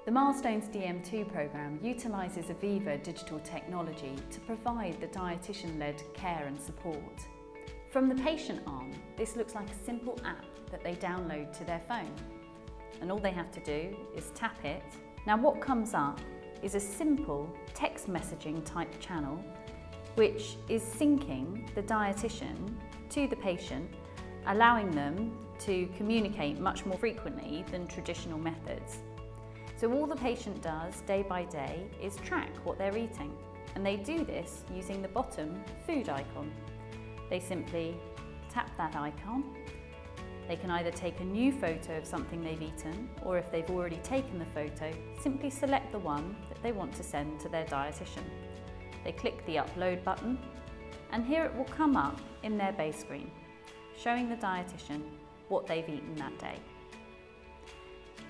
The Milestones DM2 programme utilises Aviva digital technology to provide the dietitian-led care and support. From the patient arm, this looks like a simple app that they download to their phone. And all they have to do is tap it. Now what comes up is a simple text messaging type channel which is syncing the dietitian to the patient, allowing them to communicate much more frequently than traditional methods. So all the patient does day by day is track what they're eating, and they do this using the bottom food icon. They simply tap that icon. They can either take a new photo of something they've eaten, or if they've already taken the photo, simply select the one that they want to send to their dietitian. They click the upload button, and here it will come up in their base screen, showing the dietitian what they've eaten that day.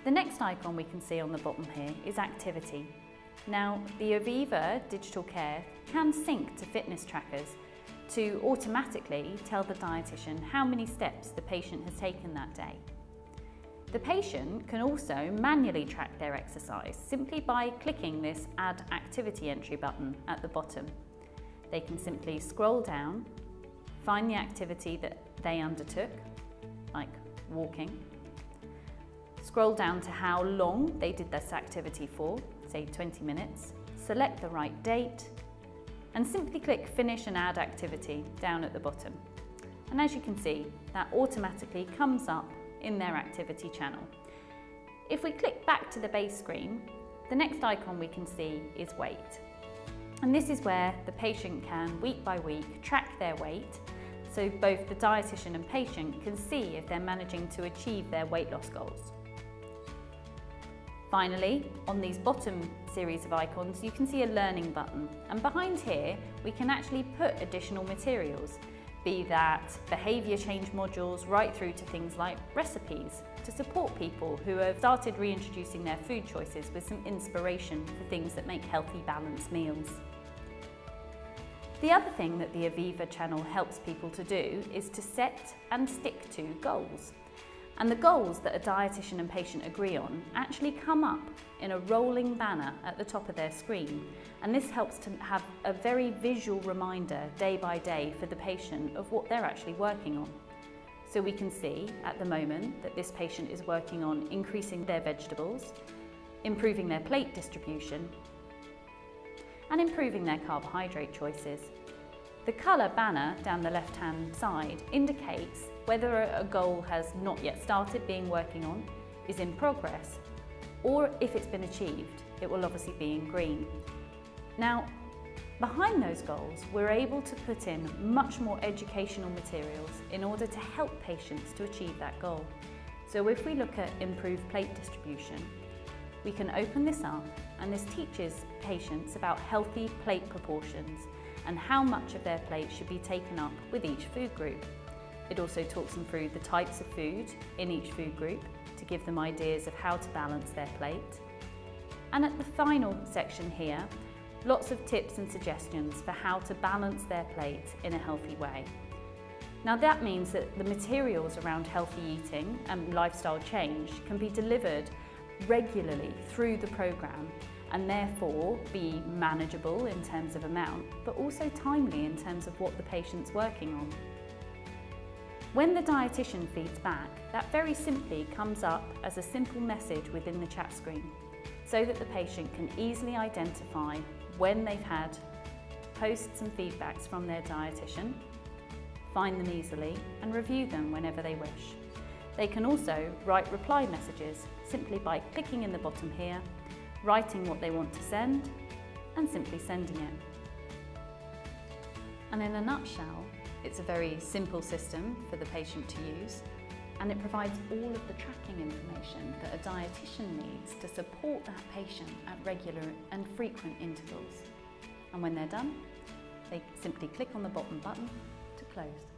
The next icon we can see on the bottom here is activity. Now, the Aviva digital care can sync to fitness trackers to automatically tell the dietitian how many steps the patient has taken that day. The patient can also manually track their exercise simply by clicking this Add Activity Entry button at the bottom. They can simply scroll down, find the activity that they undertook, like walking, scroll down to how long they did this activity for, say 20 minutes, select the right date, and simply click Finish and Add Activity down at the bottom. And as you can see, that automatically comes up in their activity channel. If we click back to the base screen, the next icon we can see is weight. And this is where the patient can, week by week, track their weight, so both the dietitian and patient can see if they're managing to achieve their weight loss goals. Finally, on these bottom series of icons, you can see a learning button, and behind here we can actually put additional materials, be that behaviour change modules right through to things like recipes to support people who have started reintroducing their food choices with some inspiration for things that make healthy, balanced meals. The other thing that the Aviva channel helps people to do is to set and stick to goals. And the goals that a dietitian and patient agree on actually come up in a rolling banner at the top of their screen. And this helps to have a very visual reminder day by day for the patient of what they're actually working on. So we can see at the moment that this patient is working on increasing their vegetables, improving their plate distribution, and improving their carbohydrate choices. The colour banner down the left-hand side indicates whether a goal has not yet started being working on, is in progress, or if it's been achieved, it will obviously be in green. Now, behind those goals, we're able to put in much more educational materials in order to help patients to achieve that goal. So if we look at improved plate distribution, we can open this up, and this teaches patients about healthy plate proportions and how much of their plate should be taken up with each food group. It also talks them through the types of food in each food group to give them ideas of how to balance their plate. And at the final section here, lots of tips and suggestions for how to balance their plate in a healthy way. Now that means that the materials around healthy eating and lifestyle change can be delivered regularly through the programme, and therefore be manageable in terms of amount, but also timely in terms of what the patient's working on. When the dietitian feeds back, that very simply comes up as a simple message within the chat screen, so that the patient can easily identify when they've had posts and feedbacks from their dietitian, find them easily, and review them whenever they wish. They can also write reply messages simply by clicking in the bottom here, writing what they want to send, and simply sending it. And in a nutshell, it's a very simple system for the patient to use, and it provides all of the tracking information that a dietitian needs to support that patient at regular and frequent intervals. And when they're done, they simply click on the bottom button to close.